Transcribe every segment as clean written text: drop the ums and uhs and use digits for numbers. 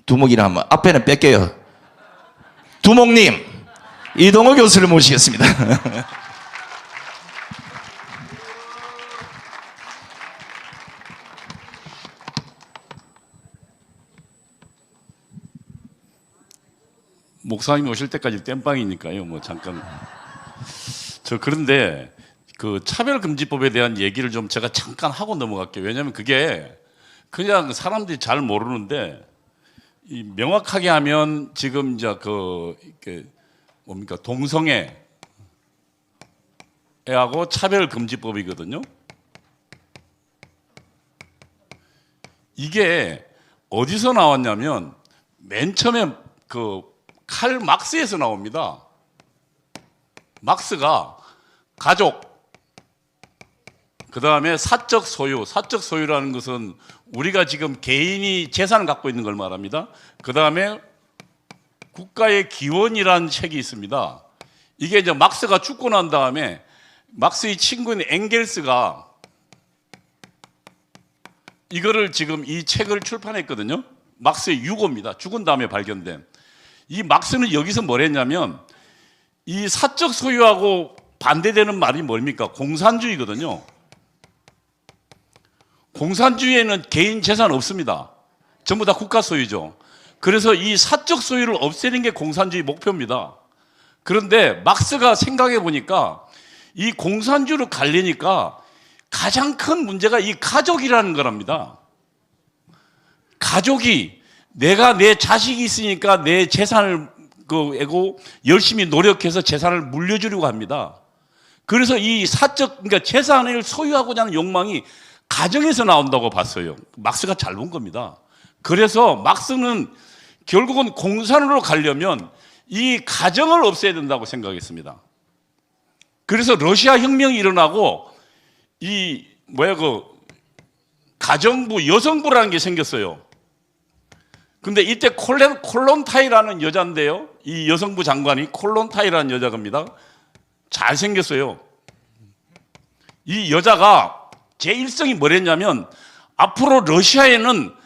두목이라 하면 앞에는 뺄게요. 두목님, 이동호 교수를 모시겠습니다. 목사님 오실 때까지 땜빵이니까요. 뭐 잠깐. 그런데 그 차별금지법에 대한 얘기를 좀 제가 잠깐 하고 넘어갈게요. 왜냐하면 그게 그냥 사람들이 잘 모르는데 이 명확하게 하면 지금 이제 이게 뭡니까 동성애하고 차별금지법이거든요. 이게 어디서 나왔냐면 맨 처음에 칼 막스에서 나옵니다. 막스가 가족, 그 다음에 사적 소유, 사적 소유라는 것은 우리가 지금 개인이 재산을 갖고 있는 걸 말합니다. 그 다음에 국가의 기원이라는 책이 있습니다. 이게 이제 막스가 죽고 난 다음에 막스의 친구인 엥겔스가 이거를 지금 이 책을 출판했거든요. 막스의 유고입니다. 죽은 다음에 발견된. 이 막스는 여기서 뭘 했냐면 이 사적 소유하고 반대되는 말이 뭡니까? 공산주의거든요. 공산주의에는 개인 재산 없습니다. 전부 다 국가 소유죠. 그래서 이 사적 소유를 없애는 게 공산주의 목표입니다. 그런데 막스가 생각해 보니까 이 공산주의로 가려니까 가장 큰 문제가 이 가족이라는 거랍니다. 가족이 내가 내 자식이 있으니까 내 재산을 애고 열심히 노력해서 재산을 물려주려고 합니다. 그래서 이 그러니까 재산을 소유하고자 하는 욕망이 가정에서 나온다고 봤어요. 막스가 잘 본 겁니다. 그래서 막스는 결국은 공산으로 가려면 이 가정을 없애야 된다고 생각했습니다. 그래서 러시아 혁명이 일어나고 가정부, 여성부라는 게 생겼어요. 근데 이때 콜론타이라는 여자인데요. 이 여성부 장관이 콜론타이라는 여자입니다. 잘생겼어요. 이 여자가 제 일성이 뭐랬냐면 앞으로 러시아에는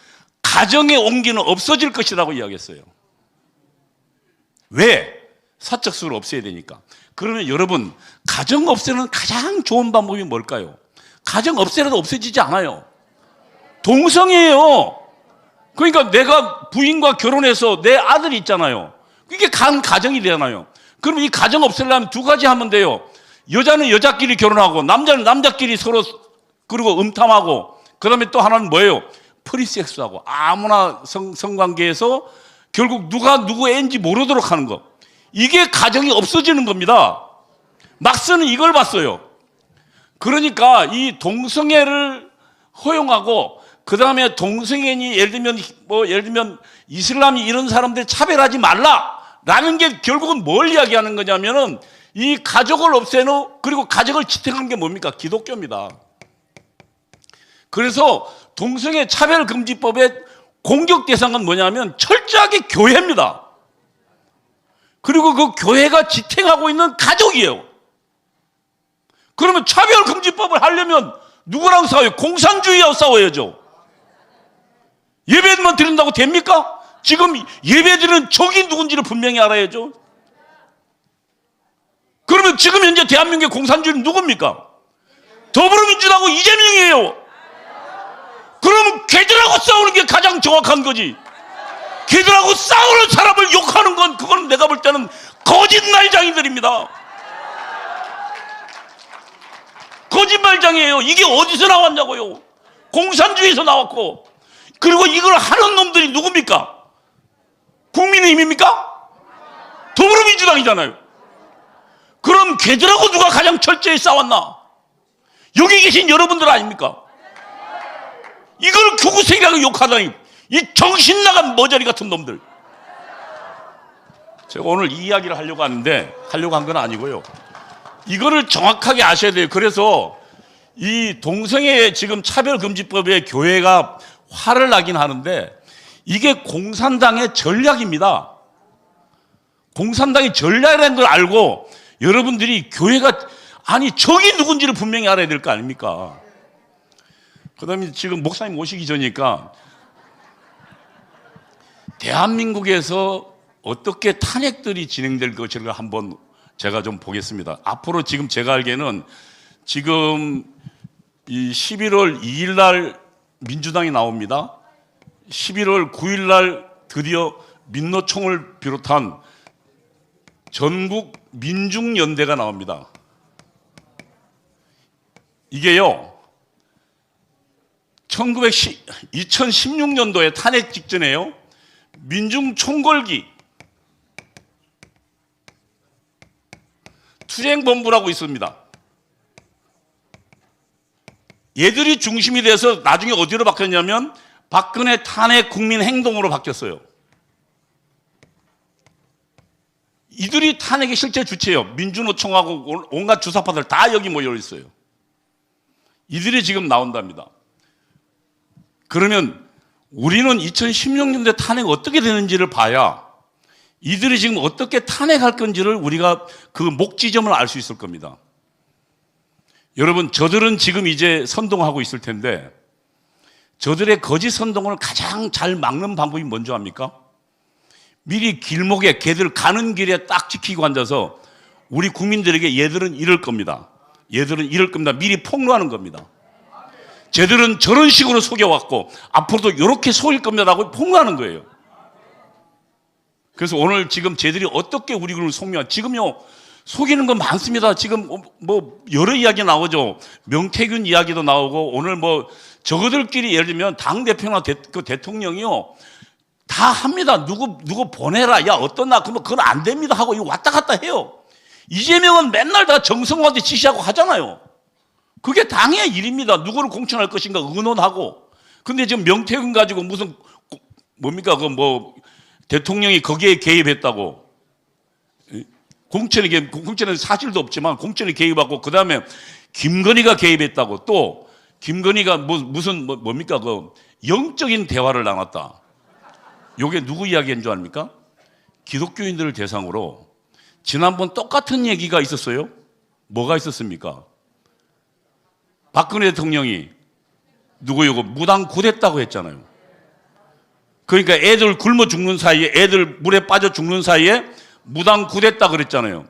가정의 온기는 없어질 것이라고 이야기했어요. 왜? 사적 수를 없애야 되니까. 그러면 여러분, 가정 없애는 가장 좋은 방법이 뭘까요? 가정 없애라도 없어지지 않아요. 동성애예요. 그러니까 내가 부인과 결혼해서 내 아들이 있잖아요. 이게 가정이 되잖아요. 그럼 이 가정 없애려면 두 가지 하면 돼요. 여자는 여자끼리 결혼하고 남자는 남자끼리 서로 그리고 음탐하고 그다음에 또 하나는 뭐예요? 프리섹스하고 아무나 성관계에서 결국 누가 누구 애인지 모르도록 하는 거. 이게 가정이 없어지는 겁니다. 막스는 이걸 봤어요. 그러니까 이 동성애를 허용하고 그 다음에 동성애인이 예를 들면 이슬람이 이런 사람들 차별하지 말라라는 게 결국은 뭘 이야기하는 거냐면은 이 가족을 없애는 그리고 가족을 지탱하는 게 뭡니까? 기독교입니다. 그래서 동성애 차별금지법의 공격 대상은 뭐냐면 철저하게 교회입니다. 그리고 그 교회가 지탱하고 있는 가족이에요. 그러면 차별금지법을 하려면 누구랑 싸워요? 공산주의와 싸워야죠. 예배만 드린다고 됩니까? 지금 예배드리는 적이 누군지를 분명히 알아야죠. 그러면 지금 현재 대한민국의 공산주의는 누굽니까? 더불어민주당하고 이재명이에요. 그러면 걔들하고 싸우는 게 가장 정확한 거지. 걔들하고 싸우는 사람을 욕하는 건 그건 내가 볼 때는 거짓말장이들입니다. 거짓말장이에요. 이게 어디서 나왔냐고요. 공산주의에서 나왔고. 그리고 이걸 하는 놈들이 누굽니까? 국민의힘입니까? 더불어민주당이잖아요. 그럼 걔들하고 누가 가장 철저히 싸웠나? 여기 계신 여러분들 아닙니까? 이걸 교구생이라고 욕하다니 이 정신 나간 머저리 같은 놈들. 제가 오늘 이 이야기를 하려고 한 건 아니고요. 이거를 정확하게 아셔야 돼요. 그래서 이 동성애 지금 차별금지법에 교회가 화를 나긴 하는데 이게 공산당의 전략입니다. 공산당의 전략이라는 걸 알고 여러분들이 교회가 적이 누군지를 분명히 알아야 될 거 아닙니까? 그 다음에 지금 목사님 오시기 전이니까 대한민국에서 어떻게 탄핵들이 진행될 것인가 한번 제가 좀 보겠습니다. 앞으로 지금 제가 알기에는 지금 이 11월 2일 날 민주당이 나옵니다. 11월 9일 날 드디어 민노총을 비롯한 전국 민중연대가 나옵니다. 이게요, 2016년도에 탄핵 직전에요, 민중총궐기 투쟁본부라고 있습니다. 얘들이 중심이 돼서 나중에 어디로 바뀌었냐면 박근혜 탄핵 국민행동으로 바뀌었어요. 이들이 탄핵의 실제 주체예요. 민주노총하고 온갖 주사파들 다 여기 모여 있어요. 이들이 지금 나온답니다. 그러면 우리는 2016년도에 탄핵 어떻게 되는지를 봐야 이들이 지금 어떻게 탄핵할 건지를 우리가 그 목지점을 알 수 있을 겁니다. 여러분, 저들은 지금 이제 선동하고 있을 텐데 저들의 거짓 선동을 가장 잘 막는 방법이 뭔지 압니까? 미리 길목에 걔들 가는 길에 딱 지키고 앉아서 우리 국민들에게 얘들은 이럴 겁니다. 얘들은 이럴 겁니다. 미리 폭로하는 겁니다. 쟤들은 저런 식으로 속여왔고 앞으로도 이렇게 속일 겁니다라고 폭로하는 거예요. 그래서 오늘 지금 쟤들이 어떻게 우리를 속여, 지금요 속이는 건 많습니다. 지금 뭐 여러 이야기 나오죠. 명태균 이야기도 나오고 오늘 뭐 저거들끼리 예를 들면 당대표나 그 대통령이요 다 합니다. 누구 보내라. 야 어떠나. 그러면 그건 안 됩니다 하고 이거 왔다 갔다 해요. 이재명은 맨날 다 정성화한테 지시하고 하잖아요. 그게 당의 일입니다. 누구를 공천할 것인가 의논하고. 근데 지금 명태균 가지고 무슨 뭡니까 그 뭐 대통령이 거기에 개입했다고. 공천은 사실도 없지만 공천에 개입하고 그 다음에 김건희가 개입했다고. 또 김건희가 뭡니까 그 영적인 대화를 나눴다. 요게 누구 이야기인 줄 압니까? 기독교인들을 대상으로 지난번 똑같은 얘기가 있었어요. 뭐가 있었습니까? 박근혜 대통령이 누구요? 무당 굿했다고 했잖아요. 그러니까 애들 굶어 죽는 사이에, 애들 물에 빠져 죽는 사이에 무당 굿했다 그랬잖아요.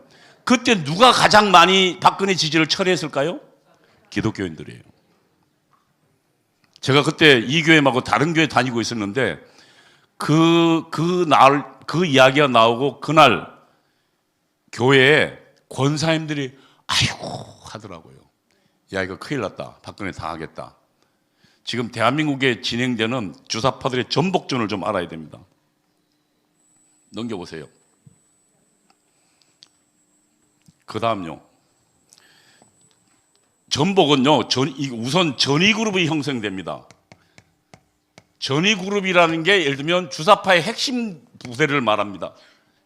그때 누가 가장 많이 박근혜 지지를 철회했을까요? 기독교인들이에요. 제가 그때 이 교회 말고 다른 교회 다니고 있었는데 그 이야기가 나오고 그날 교회에 권사님들이 아이고 하더라고요. 야 이거 큰일 났다. 박근혜 당하겠다. 지금 대한민국에 진행되는 주사파들의 전복전을 좀 알아야 됩니다. 넘겨보세요. 그 다음요. 전복은요, 우선 전위그룹이 형성됩니다. 전위그룹이라는 게 예를 들면 주사파의 핵심 부대를 말합니다.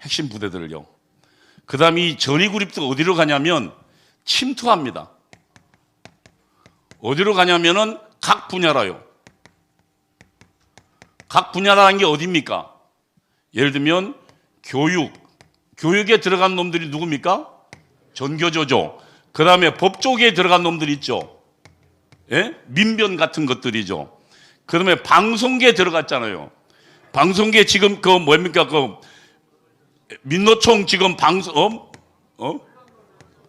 핵심 부대들을요. 그 다음 이 전위그룹도 어디로 가냐면 침투합니다. 어디로 가냐면은 각 분야라요. 각 분야라는 게 어디입니까? 예를 들면 교육에 들어간 놈들이 누굽니까? 전교조죠. 그 다음에 법 쪽에 들어간 놈들 있죠. 예? 민변 같은 것들이죠. 그 다음에 방송계에 들어갔잖아요. 방송계 지금 그 뭡니까? 그 민노총 지금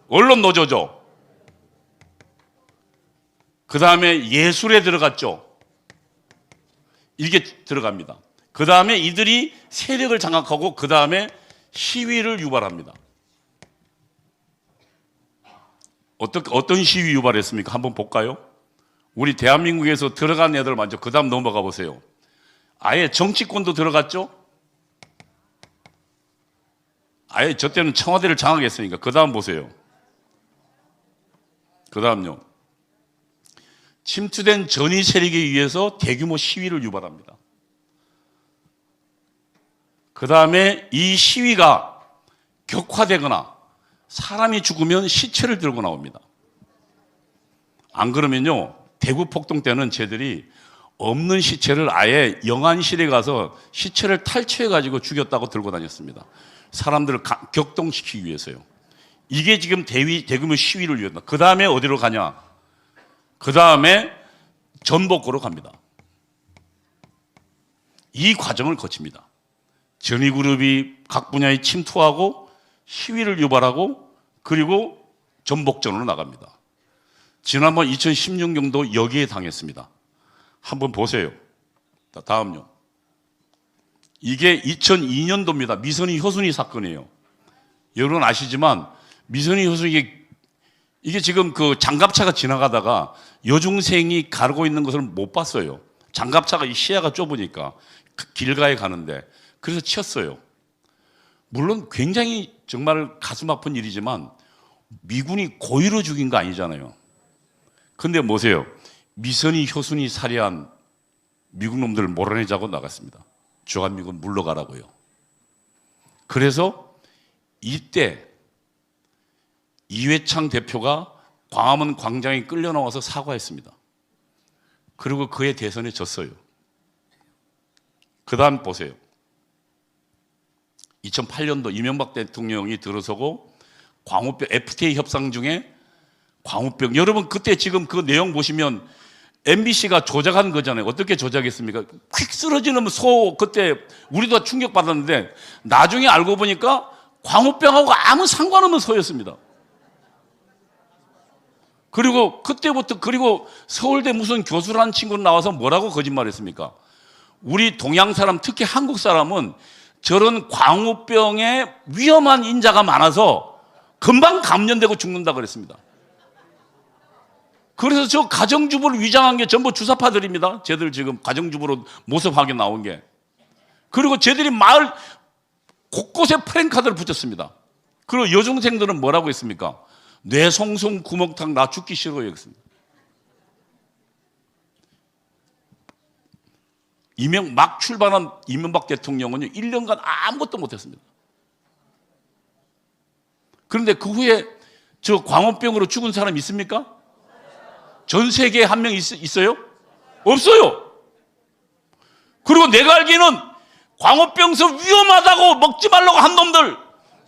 언론 노조죠. 그 다음에 예술에 들어갔죠. 이게 들어갑니다. 그 다음에 이들이 세력을 장악하고 그 다음에 시위를 유발합니다. 어떤 시위 유발했습니까? 한번 볼까요? 우리 대한민국에서 들어간 애들 먼저 그 다음 넘어가 보세요. 아예 정치권도 들어갔죠? 아예 저 때는 청와대를 장악했으니까 그 다음 보세요. 그 다음요. 침투된 전위 세력에 의해서 대규모 시위를 유발합니다. 그 다음에 이 시위가 격화되거나 사람이 죽으면 시체를 들고 나옵니다. 안 그러면요, 대구 폭동 때는 쟤들이 없는 시체를 아예 영안실에 가서 시체를 탈취해가지고 죽였다고 들고 다녔습니다. 사람들을 격동시키기 위해서요. 이게 지금 대규모 시위를 위해서. 그 다음에 어디로 가냐? 그 다음에 전복으로 갑니다. 이 과정을 거칩니다. 전위그룹이 각 분야에 침투하고 시위를 유발하고 그리고 전복전으로 나갑니다. 지난번 2016년도 여기에 당했습니다. 한번 보세요. 다음요. 이게 2002년도입니다. 미선희 효순이 사건이에요. 여러분 아시지만 미선희 효순이 이게 지금 그 장갑차가 지나가다가 여중생이 가르고 있는 것을 못 봤어요. 장갑차가 이 시야가 좁으니까 길가에 가는데 그래서 치었어요. 물론 굉장히 정말 가슴 아픈 일이지만 미군이 고의로 죽인 거 아니잖아요. 근데 보세요. 미선희 효순이 살해한 미국 놈들을 몰아내자고 나갔습니다. 주한미군 물러가라고요. 그래서 이때 이회창 대표가 광화문 광장에 끌려 나와서 사과했습니다. 그리고 그의 대선에 졌어요. 그 다음 보세요. 2008년도 이명박 대통령이 들어서고 광우병 FTA 협상 중에 광우병 여러분 그때 지금 그 내용 보시면 MBC가 조작한 거잖아요. 어떻게 조작했습니까? 휙 쓰러지는 소 그때 우리도 충격받았는데 나중에 알고 보니까 광우병하고 아무 상관없는 소였습니다. 그리고 그때부터 그리고 서울대 무슨 교수라는 친구는 나와서 뭐라고 거짓말했습니까? 우리 동양 사람 특히 한국 사람은 저런 광우병에 위험한 인자가 많아서 금방 감염되고 죽는다 그랬습니다. 그래서 저 가정주부를 위장한 게 전부 주사파들입니다. 쟤들 지금 가정주부로 모습하게 나온 게. 그리고 쟤들이 마을 곳곳에 프랭카드를 붙였습니다. 그리고 여중생들은 뭐라고 했습니까? 뇌송송 구멍탕 나 죽기 싫어요 했습니다. 막 출발한 이명박 대통령은요 1년간 아무것도 못했습니다. 그런데 그 후에 저 광우병으로 죽은 사람 있습니까? 전 세계에 한 명 있어요? 없어요. 그리고 내가 알기에는 광우병서 위험하다고 먹지 말라고 한 놈들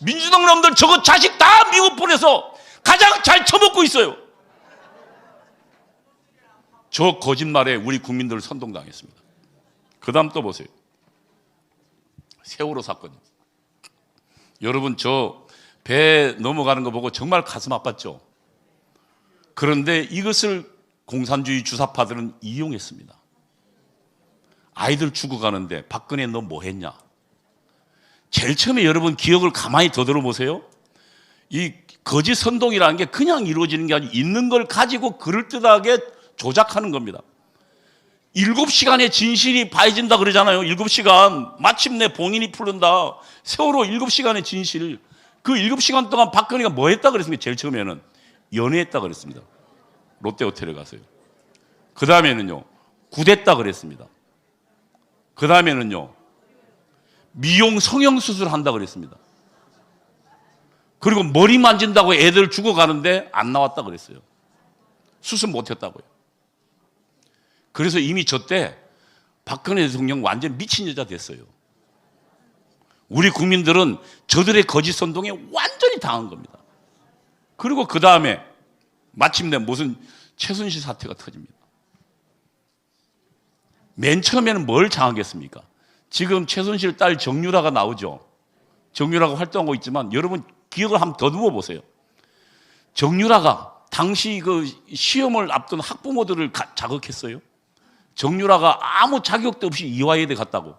민주당 놈들 저거 자식 다 미국 보내서 가장 잘 처먹고 있어요. 저 거짓말에 우리 국민들 선동당했습니다. 그 다음 또 보세요. 세월호 사건. 여러분 저 배 넘어가는 거 보고 정말 가슴 아팠죠. 그런데 이것을 공산주의 주사파들은 이용했습니다. 아이들 죽어가는데 박근혜 너 뭐 했냐? 제일 처음에 여러분 기억을 가만히 더듬어 보세요. 이 거짓 선동이라는 게 그냥 이루어지는 게 아니고 있는 걸 가지고 그럴듯하게 조작하는 겁니다. 7시간의 진실이 봐야진다 그러잖아요. 7시간 마침내 봉인이 풀린다. 세월호 7시간의 진실. 그 7시간 동안 박근혜가 뭐 했다 그랬습니까? 제일 처음에는 연애했다 그랬습니다. 롯데호텔에 가서요. 그 다음에는요 굿했다 그랬습니다. 그 다음에는요 미용 성형수술 한다 그랬습니다. 그리고 머리 만진다고 애들 죽어가는데 안 나왔다 그랬어요. 수술 못했다고요. 그래서 이미 저때 박근혜 대통령 완전 미친 여자 됐어요. 우리 국민들은 저들의 거짓 선동에 완전히 당한 겁니다. 그리고 그 다음에 마침내 무슨 최순실 사태가 터집니다. 맨 처음에는 뭘 장악했습니까? 지금 최순실 딸 정유라가 나오죠. 정유라가 활동하고 있지만 여러분 기억을 한번 더듬어 보세요. 정유라가 당시 그 시험을 앞둔 학부모들을 자극했어요. 정유라가 아무 자격도 없이 이화여대 갔다고.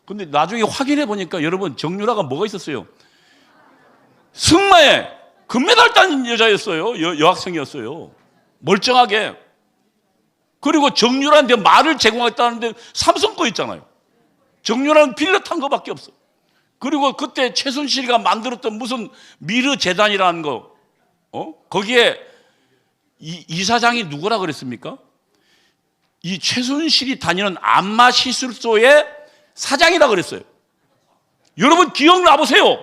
근데 나중에 확인해 보니까 여러분 정유라가 뭐가 있었어요? 승마에 금메달 딴 여자였어요. 여학생이었어요. 멀쩡하게. 그리고 정유라한테 말을 제공했다는데 삼성 거 있잖아요. 정유라는 빌려 탄 거밖에 없어. 그리고 그때 최순실이가 만들었던 무슨 미르 재단이라는 거, 거기에 이사장이 누구라 그랬습니까? 이 최순실이 다니는 안마 시술소의 사장이라 그랬어요. 여러분 기억나 보세요.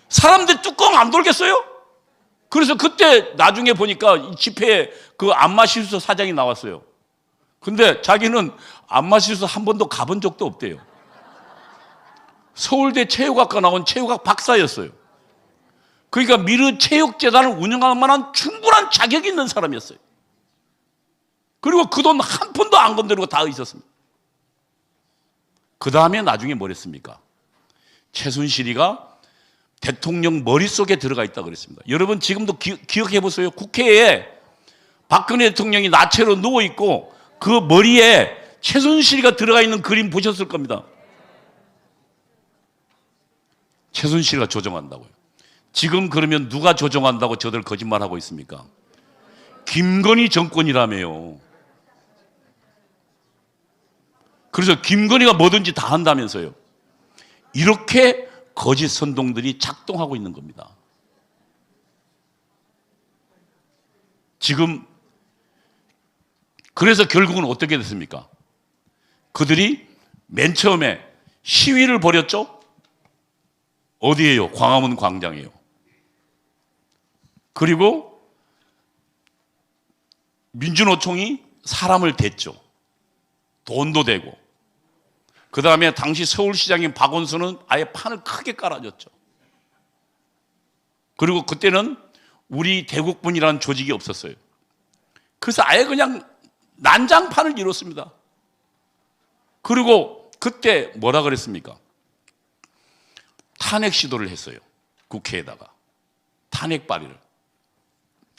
사람들 뚜껑 안 돌겠어요? 그래서 그때 나중에 보니까 이 집회에 그 안마 시술소 사장이 나왔어요. 근데 자기는 안마 시술소 한 번도 가본 적도 없대요. 서울대 체육학과 나온 체육학 박사였어요. 그러니까 미르 체육재단을 운영할 만한 충분한 자격이 있는 사람이었어요. 그리고 그 돈 한 푼도 안 건드리고 다 있었습니다. 그 다음에 나중에 뭘 했습니까? 최순실이가 대통령 머릿속에 들어가 있다고 그랬습니다. 여러분 지금도 기억해 보세요. 국회에 박근혜 대통령이 나체로 누워 있고 그 머리에 최순실이가 들어가 있는 그림 보셨을 겁니다. 최순실이가 조종한다고요. 지금 그러면 누가 조종한다고 저들 거짓말하고 있습니까? 김건희 정권이라며요. 그래서 김건희가 뭐든지 다 한다면서요. 이렇게 거짓 선동들이 작동하고 있는 겁니다. 지금 그래서 결국은 어떻게 됐습니까? 그들이 맨 처음에 시위를 벌였죠? 어디예요? 광화문 광장이에요. 그리고 민주노총이 사람을 댔죠. 돈도 대고. 그 다음에 당시 서울시장인 박원순은 아예 판을 크게 깔아줬죠. 그리고 그때는 우리 대국분이라는 조직이 없었어요. 그래서 아예 그냥 난장판을 이뤘습니다. 그리고 그때 뭐라 그랬습니까? 탄핵 시도를 했어요. 국회에다가. 탄핵 발의를.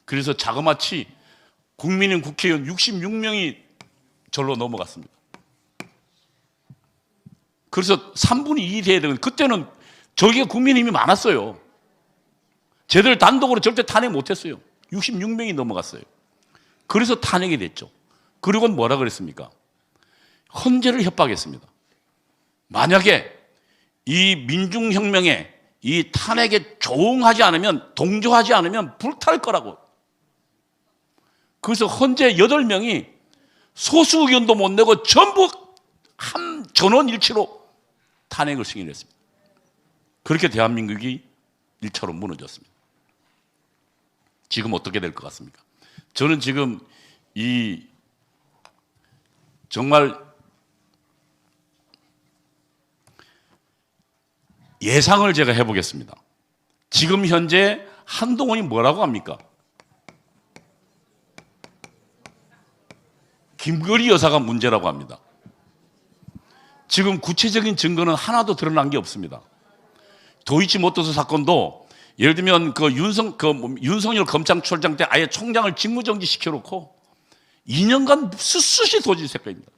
그래서 자그마치 국민의힘 국회의원 66명이 절로 넘어갔습니다. 그래서 3분의 2 돼야 되는, 그때는 저기에 국민의힘이 많았어요. 쟤들 단독으로 절대 탄핵 못했어요. 66명이 넘어갔어요. 그래서 탄핵이 됐죠. 그리고는 뭐라 그랬습니까? 헌재를 협박했습니다. 만약에 이 민중혁명에 이 탄핵에 조응하지 않으면, 동조하지 않으면 불탈 거라고. 그래서 헌재 8명이 소수 의견도 못 내고 전부 한 전원일치로 탄핵을 승인했습니다. 그렇게 대한민국이 1차로 무너졌습니다. 지금 어떻게 될 것 같습니까? 저는 지금 이 정말 예상을 제가 해보겠습니다. 지금 현재 한동훈이 뭐라고 합니까? 김건희 여사가 문제라고 합니다. 지금 구체적인 증거는 하나도 드러난 게 없습니다. 도이치모터스 사건도 예를 들면 윤석열 검찰총장 때 아예 총장을 직무정지 시켜놓고 2년간 쑤쑤시 도질했을 겁니다.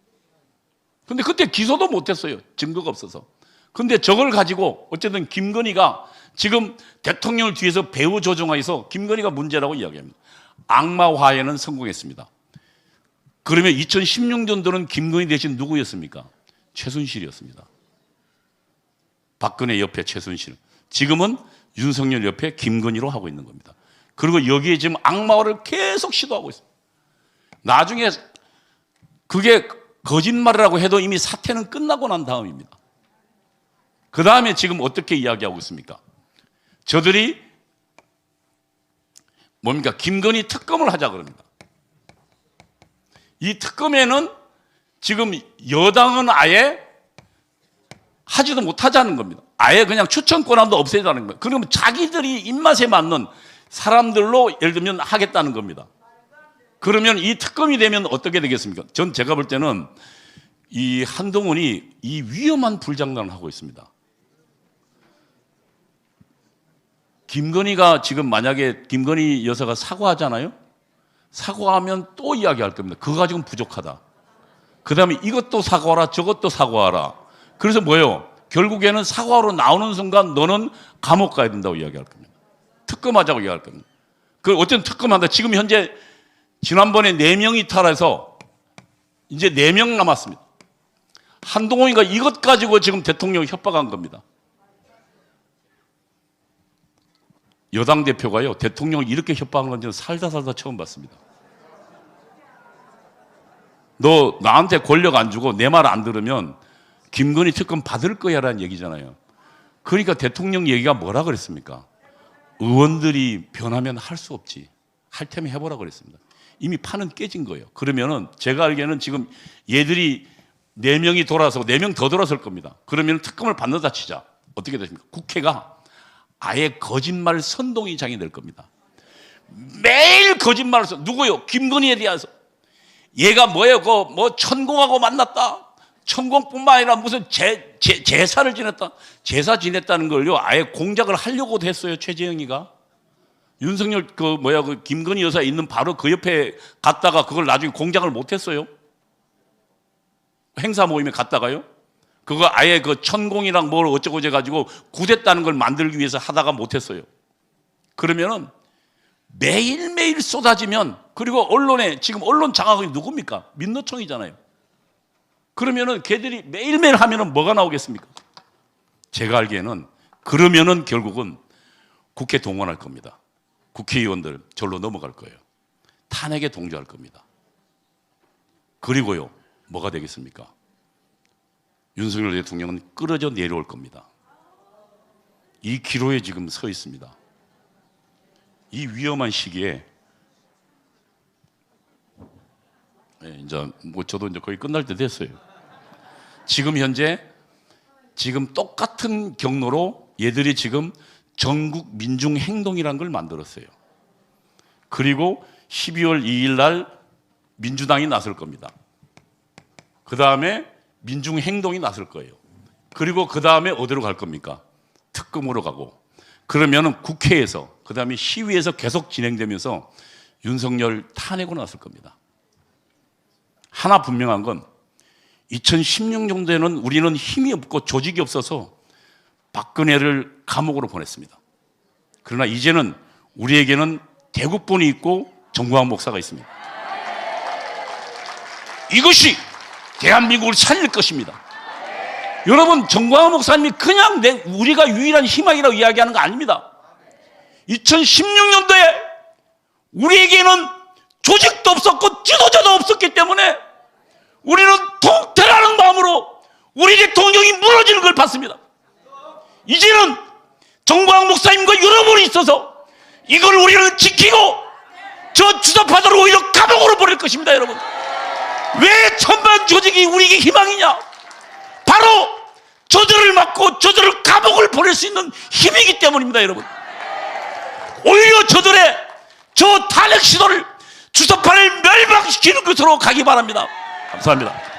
근데 그때 기소도 못했어요. 증거가 없어서. 근데 저걸 가지고 어쨌든 김건희가 지금 대통령을 뒤에서 배후 조종하여서 김건희가 문제라고 이야기합니다. 악마화에는 성공했습니다. 그러면 2016년도는 김건희 대신 누구였습니까? 최순실이었습니다. 박근혜 옆에 최순실. 지금은 윤석열 옆에 김건희로 하고 있는 겁니다. 그리고 여기에 지금 악마화를 계속 시도하고 있습니다. 나중에 그게 거짓말이라고 해도 이미 사태는 끝나고 난 다음입니다. 그 다음에 지금 어떻게 이야기하고 있습니까? 저들이 뭡니까? 김건희 특검을 하자 그럽니다. 이 특검에는 지금 여당은 아예 하지도 못하자는 겁니다. 아예 그냥 추천 권한도 없애자는 거예요. 그러면 자기들이 입맛에 맞는 사람들로 예를 들면 하겠다는 겁니다. 그러면 이 특검이 되면 어떻게 되겠습니까? 제가 볼 때는 이 한동훈이 이 위험한 불장난을 하고 있습니다. 김건희가 지금 만약에 김건희 여사가 사과하잖아요? 사과하면 또 이야기할 겁니다. 그거 가지고는 부족하다. 그 다음에 이것도 사과하라, 저것도 사과하라. 그래서 뭐예요? 결국에는 사과로 나오는 순간 너는 감옥 가야 된다고 이야기할 겁니다. 특검하자고 이야기할 겁니다. 그 어쨌든 특검한다. 지금 현재 지난번에 4명이 이탈해서 이제 4명 남았습니다. 한동훈이가 이것 가지고 지금 대통령 협박한 겁니다. 여당 대표가요, 대통령을 이렇게 협박한 건 저는 살다 처음 봤습니다. 너 나한테 권력 안 주고 내 말 안 들으면 김건희 특검 받을 거야 라는 얘기잖아요. 그러니까 대통령 얘기가 뭐라 그랬습니까? 의원들이 변하면 할 수 없지. 할 테면 해보라 그랬습니다. 이미 판은 깨진 거예요. 그러면은 제가 알기에는 지금 얘들이 4명이 돌아서 4명 더 돌아설 겁니다. 그러면 특검을 받는다 치자. 어떻게 되십니까? 국회가 아예 거짓말 선동위장이 될 겁니다. 매일 거짓말을 써. 누구요? 김건희에 대해서. 얘가 뭐예요? 뭐 천공하고 만났다. 천공뿐만 아니라 무슨 제사를 지냈다. 제사 지냈다는 걸요, 아예 공작을 하려고도 했어요, 최재형이가. 윤석열 그 김건희 여사 있는 바로 그 옆에 갔다가 그걸 나중에 공작을 못 했어요. 행사 모임에 갔다가요. 그거 아예 그 천공이랑 뭘 어쩌고 저쩌고 구됐다는 걸 만들기 위해서 하다가 못 했어요. 그러면은 매일매일 쏟아지면, 그리고 언론에 지금 언론 장악이 누굽니까? 민노총이잖아요. 그러면은 걔들이 매일매일 하면은 뭐가 나오겠습니까? 제가 알기에는 그러면은 결국은 국회 동원할 겁니다. 국회의원들 절로 넘어갈 거예요. 탄핵에 동조할 겁니다. 그리고요, 뭐가 되겠습니까? 윤석열 대통령은 끌어져 내려올 겁니다. 이 기로에 지금 서 있습니다. 이 위험한 시기에, 이제 저도 이제 거의 끝날 때 됐어요. 지금 현재 똑같은 경로로 얘들이 지금 전국 민중 행동이라는 걸 만들었어요. 그리고 12월 2일 날 민주당이 나설 겁니다. 그 다음에 민중 행동이 나설 거예요. 그리고 그 다음에 어디로 갈 겁니까? 특검으로 가고, 그러면은 국회에서, 그 다음에 시위에서 계속 진행되면서 윤석열 탄핵으로 나설 겁니다. 하나 분명한 건 2016 정도에는 우리는 힘이 없고 조직이 없어서 박근혜를 감옥으로 보냈습니다. 그러나 이제는 우리에게는 대국본이 있고 정광훈 목사가 있습니다. 이것이 대한민국을 살릴 것입니다. 여러분, 정광훈 목사님이 그냥 우리가 유일한 희망이라고 이야기하는 거 아닙니다. 2016년도에 우리에게는 조직도 없었고 지도자도 없었기 때문에 우리는 통태라는 마음으로 우리 대통령이 무너지는 걸 봤습니다. 이제는 정광훈 목사님과 여러분이 있어서 이걸 우리는 지키고 저 주사파들을 오히려 감옥으로 보낼 것입니다. 여러분, 왜 천만 조직이 우리에게 희망이냐? 바로 저들을 막고 저들을 감옥을 보낼 수 있는 힘이기 때문입니다. 여러분, 오히려 저들의 저 탄핵 시도를 주사파를 멸망시키는 것으로 가기 바랍니다. 감사합니다.